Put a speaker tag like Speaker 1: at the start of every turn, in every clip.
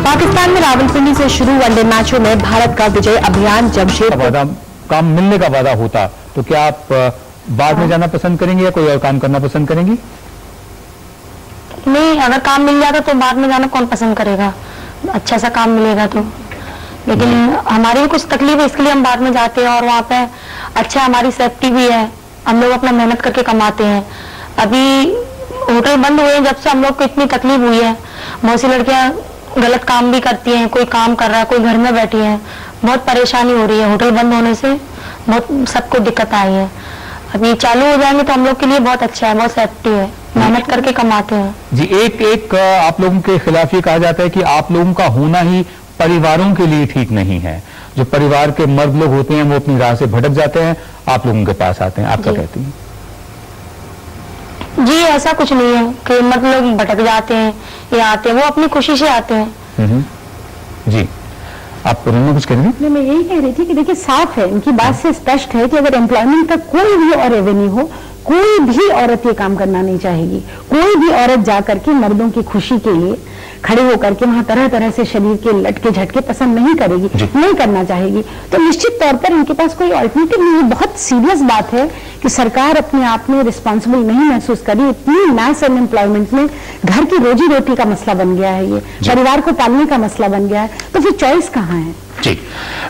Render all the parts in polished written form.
Speaker 1: पाकिस्तान में रावलपिंडी से शुरू वनडे मैचों में भारत का विजय अभियान जमशेदपुर।
Speaker 2: काम मिलने का वादा होता तो क्या आप बाद में जाना पसंद करेंगे या कोई और काम करना पसंद करेंगी?
Speaker 3: नहीं, अगर काम मिल जाता तो बाद में जाना कौन पसंद करेगा, अच्छा सा काम मिलेगा तो। लेकिन हमारी भी कुछ तकलीफ है, इसके लिए हम बाद में जाते हैं और वहाँ पे अच्छा हमारी सेफ्टी भी है, हम लोग अपना मेहनत करके कमाते हैं। अभी होटल बंद हुए हैं, जब से हम लोग को इतनी तकलीफ हुई है, बहुत सी लड़कियां गलत काम भी करती हैं, कोई काम कर रहा है, कोई घर में बैठी है, बहुत परेशानी हो रही है। होटल बंद होने से बहुत सबको दिक्कत आई है। अभी चालू हो जाएंगे तो हम लोग के लिए बहुत अच्छा है, बहुत सेफ्टी है, मेहनत करके कमाते हैं।
Speaker 2: जी, एक आप लोगों के खिलाफ ये कहा जाता है कि आप लोगों का होना ही परिवारों के लिए ठीक नहीं है। जो परिवार के मर्द लोग होते हैं वो अपनी राह से भटक जाते हैं, आप लोगों के पास आते हैं, आप क्या कहती हैं?
Speaker 3: जी, ऐसा कुछ नहीं है कि मतलब लोग भटक जाते हैं या आते हैं, वो अपनी खुशी से आते हैं।
Speaker 2: जी, आप कुछ करेंगे?
Speaker 1: मैं यही कह रही थी कि देखिए साफ है, इनकी बात से स्पष्ट है कि अगर एम्प्लॉयमेंट का कोई भी और रेवेन्यू हो, कोई भी औरत ये काम करना नहीं चाहेगी। कोई भी औरत जाकर के मर्दों की खुशी के लिए खड़े होकर के वहां तरह तरह से शरीर के लटके झटके पसंद नहीं करेगी, नहीं करना चाहेगी। तो निश्चित तौर पर इनके पास कोई अल्टरनेटिव नहीं है। बहुत सीरियस बात है कि सरकार अपने आप में रिस्पॉन्सिबल नहीं महसूस करी। इतनी मैस अनएम्प्लॉयमेंट में घर की रोजी रोटी का मसला बन गया है, ये परिवार को पालने का मसला बन गया है, तो फिर चॉइस कहाँ है?
Speaker 2: जी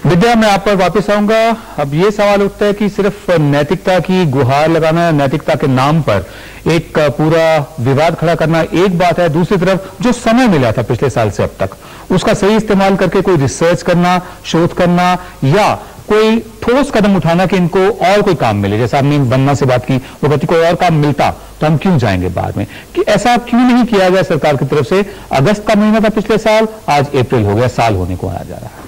Speaker 2: विद्या, मैं आप पर वापस आऊंगा। अब ये सवाल उठता है कि सिर्फ नैतिकता की गुहार लगाना, नैतिकता के नाम पर एक पूरा विवाद खड़ा करना एक बात है, दूसरी तरफ जो समय मिला था पिछले साल से अब तक उसका सही इस्तेमाल करके कोई रिसर्च करना, शोध करना या कोई ठोस कदम उठाना कि इनको और कोई काम मिले। जैसा आपने वंदना से बात की, वो कहती कोई और काम मिलता तो हम क्यों जाएंगे बाद में, कि ऐसा क्यों नहीं किया गया सरकार की तरफ से? अगस्त का महीना था पिछले साल, आज अप्रैल हो गया, साल होने को आया जा रहा है।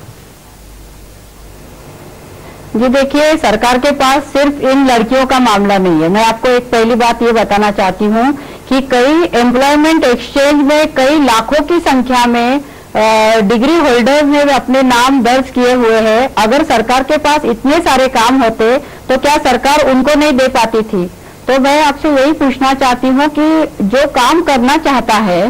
Speaker 4: जी देखिए, सरकार के पास सिर्फ इन लड़कियों का मामला नहीं है। मैं आपको एक पहली बात ये बताना चाहती हूँ कि कई एम्प्लॉयमेंट एक्सचेंज में कई लाखों की संख्या में डिग्री होल्डर्स ने अपने नाम दर्ज किए हुए हैं। अगर सरकार के पास इतने सारे काम होते तो क्या सरकार उनको नहीं दे पाती थी? तो मैं आपसे यही पूछना चाहती हूँ कि जो काम करना चाहता है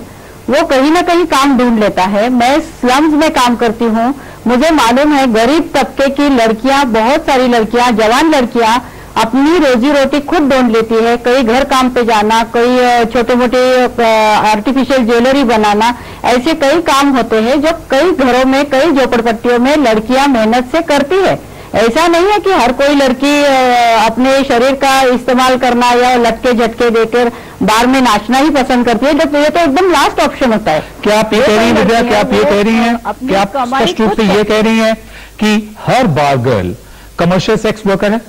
Speaker 4: वो कहीं ना कहीं काम ढूंढ लेता है। मैं स्लम्स में काम करती हूँ, मुझे मालूम है गरीब तबके की लड़कियां, बहुत सारी लड़कियां, जवान लड़कियां अपनी रोजी रोटी खुद ढूंढ लेती है। कई घर काम पे जाना, कई छोटे मोटे आर्टिफिशियल ज्वेलरी बनाना, ऐसे कई काम होते हैं जो कई घरों में, कई झोपड़पट्टियों में लड़कियां मेहनत से करती है। ऐसा नहीं है कि हर कोई लड़की अपने शरीर का इस्तेमाल करना या लटके झटके देकर बार में नाचना ही पसंद करती है, जब ये तो एकदम लास्ट ऑप्शन होता है।
Speaker 2: क्या आप ये कह रही हैं विद्या, क्या आप ये कह रही हैं, क्या आप स्पष्ट रूप से ये कह रही हैं कि हर बार गर्ल कमर्शियल सेक्स वर्कर है?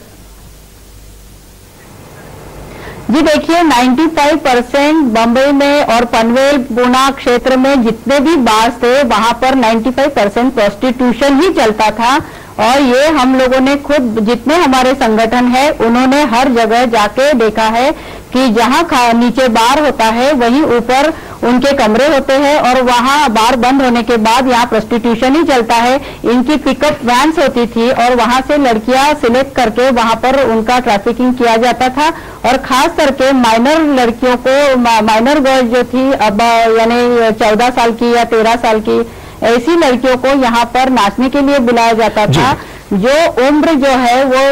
Speaker 4: जी देखिए, 95% बम्बई में और पनवेल पुणे क्षेत्र में जितने भी बार्स थे वहां पर 95% प्रोस्टिट्यूशन ही चलता था। और ये हम लोगों ने खुद, जितने हमारे संगठन है, उन्होंने हर जगह जाके देखा है कि जहां नीचे बार होता है वहीं ऊपर उनके कमरे होते हैं और वहां बार बंद होने के बाद यहाँ प्रोस्टिट्यूशन ही चलता है। इनकी पिकअप वैन्स होती थी और वहां से लड़कियां सिलेक्ट करके वहां पर उनका ट्रैफिकिंग किया जाता था। और खास करके माइनर लड़कियों को, माइनर गर्ल्स जो थी, अब यानी 14 साल की या 13 साल की, ऐसी लड़कियों को यहाँ पर नाचने के लिए बुलाया जाता था। जो उम्र जो है वो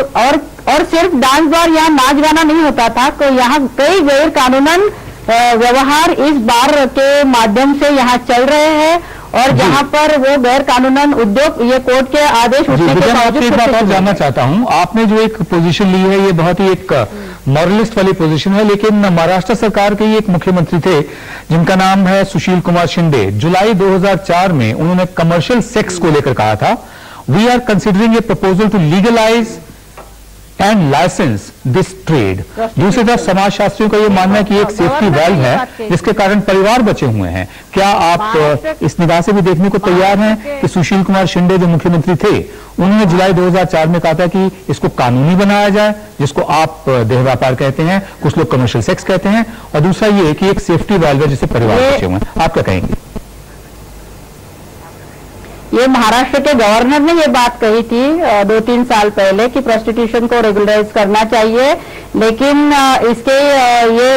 Speaker 4: और सिर्फ डांस बार या नाच गाना नहीं होता था, तो यहाँ कई गैर कानूनन व्यवहार इस बार के माध्यम से यहाँ चल रहे हैं और जहाँ पर वो गैर कानूनन उद्योग, ये कोर्ट के आदेश उठने के बावजूद।
Speaker 2: एक बात और जानना चाहता हूँ, आपने जो एक पोजीशन ली है ये बहुत ही एक मॉरलिस्ट वाली पोजीशन है, लेकिन महाराष्ट्र सरकार के एक मुख्यमंत्री थे जिनका नाम है सुशील कुमार शिंदे। जुलाई 2004 में उन्होंने कमर्शियल सेक्स को लेकर कहा था, we are considering a proposal to legalise and license this trade. दूसरी तरफ समाजशास्त्रियों का यह मानना है कि एक सेफ्टी वाल्व है जिसके कारण परिवार बचे हुए हैं। क्या आप इस निगाह से भी देखने को तैयार हैं कि सुशील कुमार शिंदे जो मुख्यमंत्री थे, उन्होंने जुलाई 2004 में कहा था कि इसको कानूनी बनाया जाए, जिसको आप देह व्यापार कहते हैं, कुछ लोग कमर्शियल सेक्स कहते हैं, और दूसरा ये कि एक सेफ्टी वाल्व है जिससे परिवार बचे हुए हैं। आप क्या कहेंगे?
Speaker 4: ये महाराष्ट्र के गवर्नर ने ये बात कही थी 2-3 साल पहले कि प्रोस्टिट्यूशन को रेगुलराइज करना चाहिए, लेकिन इसके ये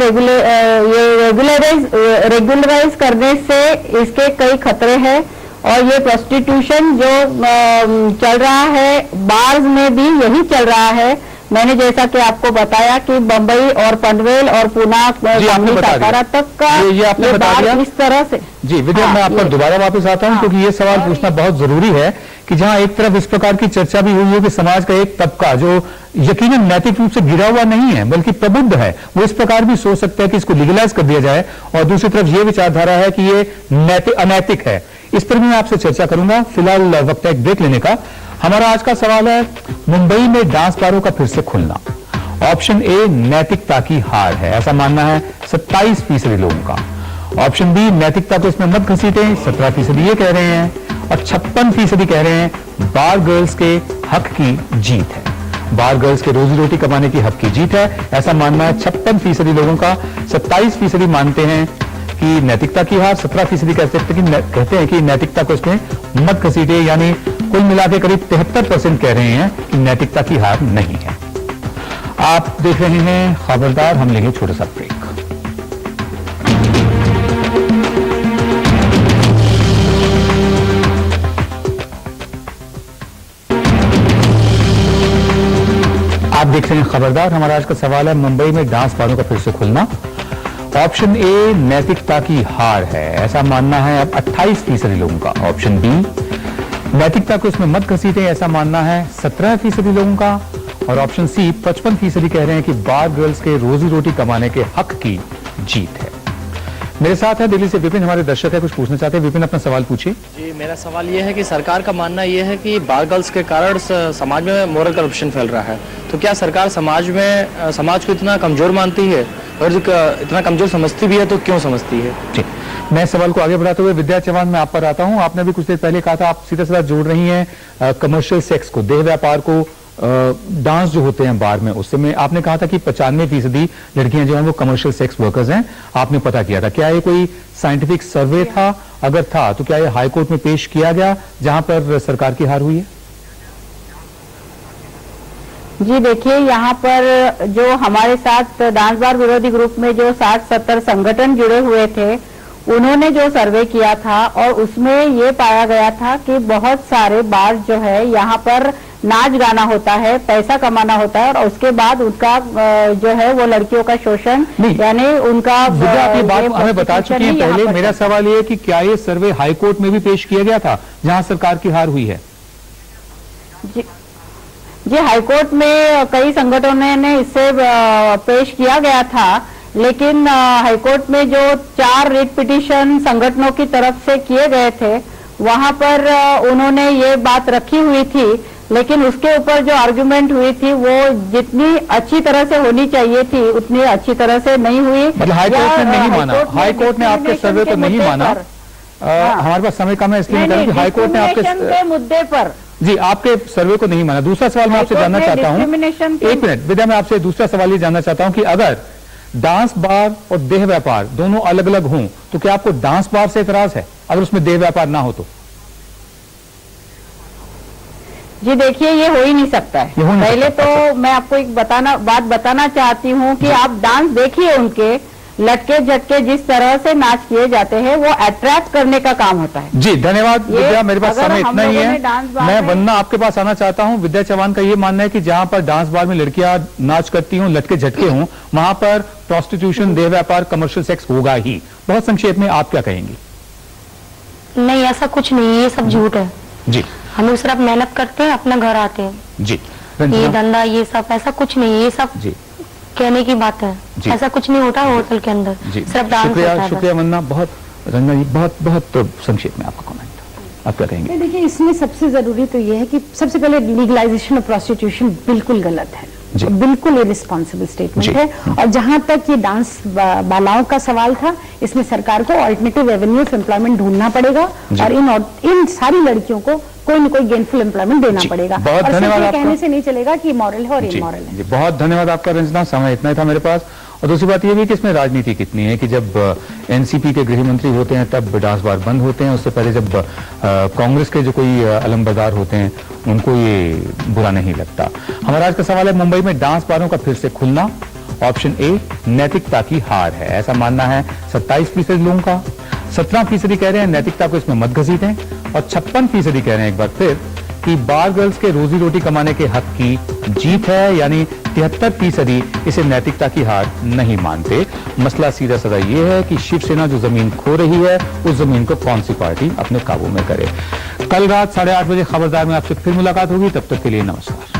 Speaker 4: रेगुलराइज करने से इसके कई खतरे हैं और ये प्रोस्टिट्यूशन जो चल रहा है बार्स में भी यही चल रहा है। मैंने जैसा कि आपको बताया कि बंबई और पनवेल और पुणे सातारा तक का
Speaker 2: ये आपने बता
Speaker 4: बार
Speaker 2: दिया
Speaker 4: इस तरह से।
Speaker 2: जी विद्या, मैं आप पर दोबारा वापस आता हूं क्योंकि ये सवाल पूछना बहुत जरूरी है कि जहां एक तरफ इस प्रकार की चर्चा भी हुई है कि समाज का एक तबका जो यकीनन नैतिक रूप से गिरा हुआ नहीं है बल्कि प्रबुद्ध है, वो इस प्रकार भी सोच सकता है कि इसको लीगलाइज कर दिया जाए, और दूसरी तरफ ये विचारधारा है कि ये अनैतिक है। इस पर भी मैं आपसे चर्चा करूंगा। फिलहाल वक्त है एक ब्रेक लेने का। हमारा आज का सवाल है मुंबई में डांस बारों का फिर से खुलना। ऑप्शन ए नैतिकता की हार है, ऐसा मानना है 27% लोगों का। ऑप्शन बी नैतिकता को इसमें मत घसीटें, 17% ये कह रहे हैं, और 56% कह रहे हैं बार गर्ल्स के हक की जीत है। बार गर्ल्स के रोजी रोटी कमाने की हक की जीत है, ऐसा मानना है 56% लोगों का। 27% मानते हैं कि नैतिकता की हार, 17% कहते हैं कि नैतिकता को इसमें मत घसीटे, यानी कुल मिला के करीब 73% कह रहे हैं कि नैतिकता की हार नहीं है। आप देख रहे हैं खबरदार, हम लेंगे छोटा सा ब्रेक। आप देख रहे हैं खबरदार। हमारा आज का सवाल है मुंबई में डांस बारों का फिर से खुलना। ऑप्शन ए नैतिकता की हार है, ऐसा मानना है अब 28% लोगों का। ऑप्शन बी नैतिकता को इसमें मत घसीटें, ऐसा मानना है 17% लोगों का। और ऑप्शन सी 55% कह रहे हैं कि बार गर्ल्स के रोजी रोटी कमाने के हक की जीत है। मेरे साथ है दिल्ली से विपिन, हमारे दर्शक है, कुछ पूछना चाहते हैं। विपिन, अपना सवाल पूछिए।
Speaker 5: जी, मेरा सवाल ये है कि सरकार का मानना ये है कि बार गर्ल्स के कारण समाज में मोरल करप्शन फैल रहा है, तो क्या सरकार समाज को इतना कमजोर मानती है और इतना कमजोर समझती भी है, तो क्यों समझती है?
Speaker 2: जी, मैं सवाल को आगे बढ़ाते हुए विद्या चौहान मैं आप पर आता हूं। आपने भी कुछ देर पहले कहा था, आप सीधा सीधा जोड़ रही हैं कमर्शियल सेक्स को, देह व्यापार को, डांस जो होते हैं बार में, उससे में आपने कहा था कि 95% लड़कियां जो हैं वो कमर्शियल सेक्स वर्कर्स हैं, आपने पता किया था। क्या ये कोई साइंटिफिक सर्वे था? अगर था तो क्या ये हाईकोर्ट में पेश किया गया जहां पर सरकार की हार हुई है?
Speaker 4: जी देखिए, यहाँ पर जो हमारे साथ डांस बार विरोधी ग्रुप में जो 60-70 संगठन जुड़े हुए थे, उन्होंने जो सर्वे किया था और उसमें ये पाया गया था कि बहुत सारे बार जो है यहाँ पर नाच गाना होता है, पैसा कमाना होता है, और उसके बाद उनका जो है वो लड़कियों का शोषण, यानी उनका
Speaker 2: आप ये बात हमें बता चुकी हैं पहले। मेरा सवाल ये है कि क्या ये सर्वे हाईकोर्ट में भी पेश किया गया था जहां सरकार की हार हुई है?
Speaker 4: जी, हाईकोर्ट में कई संगठनों ने इससे पेश किया गया था, लेकिन हाईकोर्ट में जो 4 रिट पिटीशन संगठनों की तरफ से किए गए थे, वहां पर उन्होंने ये बात रखी हुई थी, लेकिन उसके ऊपर जो आर्गुमेंट हुई थी वो जितनी अच्छी तरह से होनी चाहिए थी उतनी अच्छी तरह से नहीं हुई।
Speaker 2: मतलब हाईकोर्ट ने नहीं माना, हाईकोर्ट ने आपके सर्वे को नहीं माना। हमारे पास समय कम है, इसलिए मैं कह रहा हूं कि हाईकोर्ट ने आपके
Speaker 4: मुद्दे पर
Speaker 2: जी आपके सर्वे को नहीं माना। दूसरा सवाल मैं आपसे जानना चाहता हूं, एक मिनट विद्या, मैं आपसे दूसरा सवाल ये जानना चाहता हूं कि अगर डांस बार और देह व्यापार दोनों अलग अलग हों तो क्या आपको डांस बार से एतराज है अगर उसमें देह व्यापार ना हो तो?
Speaker 4: जी देखिए, ये हो ही नहीं सकता है। पहले तो मैं आपको एक बात बताना चाहती हूँ कि आप डांस देखिए, उनके लटके झटके जिस तरह से नाच किए जाते हैं वो अट्रैक्ट करने का काम होता है।
Speaker 2: जी धन्यवाद विद्या, मेरे पास समय इतना ही है। मैं वंदना आपके पास आना चाहता हूं। विद्या चौहान का ये मानना है कि जहां पर डांस बार में लड़कियां नाच करती हों, लटके झटके हों, वहां पर प्रोस्टिट्यूशन, देह व्यापार, कमर्शियल सेक्स होगा ही। बहुत संक्षेप में आप क्या कहेंगी?
Speaker 3: नहीं, ऐसा कुछ नहीं, ये सब झूठ है
Speaker 2: जी।
Speaker 3: हम लोग सिर्फ मेहनत करते हैं, अपना घर आते हैं
Speaker 2: जी।
Speaker 3: ये धंधा ये सब ऐसा कुछ नहीं, ये सब
Speaker 2: जी
Speaker 3: कहने की बात है, ऐसा कुछ नहीं होता होटल के अंदर, सिर्फ डांस होता है।
Speaker 2: शुक्रिया वंदना, बहुत रंजना जी, बहुत संक्षेप में आपका कमेंट, आप क्या कहेंगे?
Speaker 1: देखिए, इसमें सबसे जरूरी तो ये है कि सबसे पहले लीगलाइजेशन ऑफ प्रोस्टिट्यूशन बिल्कुल गलत है, बिल्कुल इरिस्पॉन्सिबल स्टेटमेंट है। और जहां तक ये डांस बालाओं का सवाल था, इसमें सरकार को ऑल्टरनेटिव एवेन्यू ऑफ एम्प्लॉयमेंट ढूंढना पड़ेगा और इन सारी लड़कियों को कोई न कोई गेनफुल एम्प्लॉयमेंट देना पड़ेगा।
Speaker 2: बहुत
Speaker 1: और
Speaker 2: धन्यवाद आपका।
Speaker 1: कहने से नहीं चलेगा कि मॉरल है और इमॉरल है।
Speaker 2: बहुत धन्यवाद आपका रंजना, समय इतना ही था मेरे पास। और दूसरी बात यह भी कि इसमें राजनीति कितनी है कि जब एनसीपी के गृह मंत्री होते हैं तब डांस बार बंद होते हैं, उससे पहले जब कांग्रेस के जो कोई अलमबरदार होते हैं उनको ये बुरा नहीं लगता। हमारा आज का सवाल है मुंबई में डांस बारों का फिर से खुलना। ऑप्शन ए नैतिकता की हार है, ऐसा मानना है 27% लोगों का। 17% कह रहे हैं नैतिकता को इसमें मत घसीटें, और 56% कह रहे हैं एक बार फिर कि बार गर्ल्स के रोजी रोटी कमाने के हक की जीत है, यानी 73% इसे नैतिकता की हार नहीं मानते। मसला सीधा साधा ये है कि शिवसेना जो जमीन खो रही है उस जमीन को कौन सी पार्टी अपने काबू में करे। कल रात 8:30 बजे खबरदार में आपसे फिर मुलाकात होगी, तब तक के लिए नमस्कार।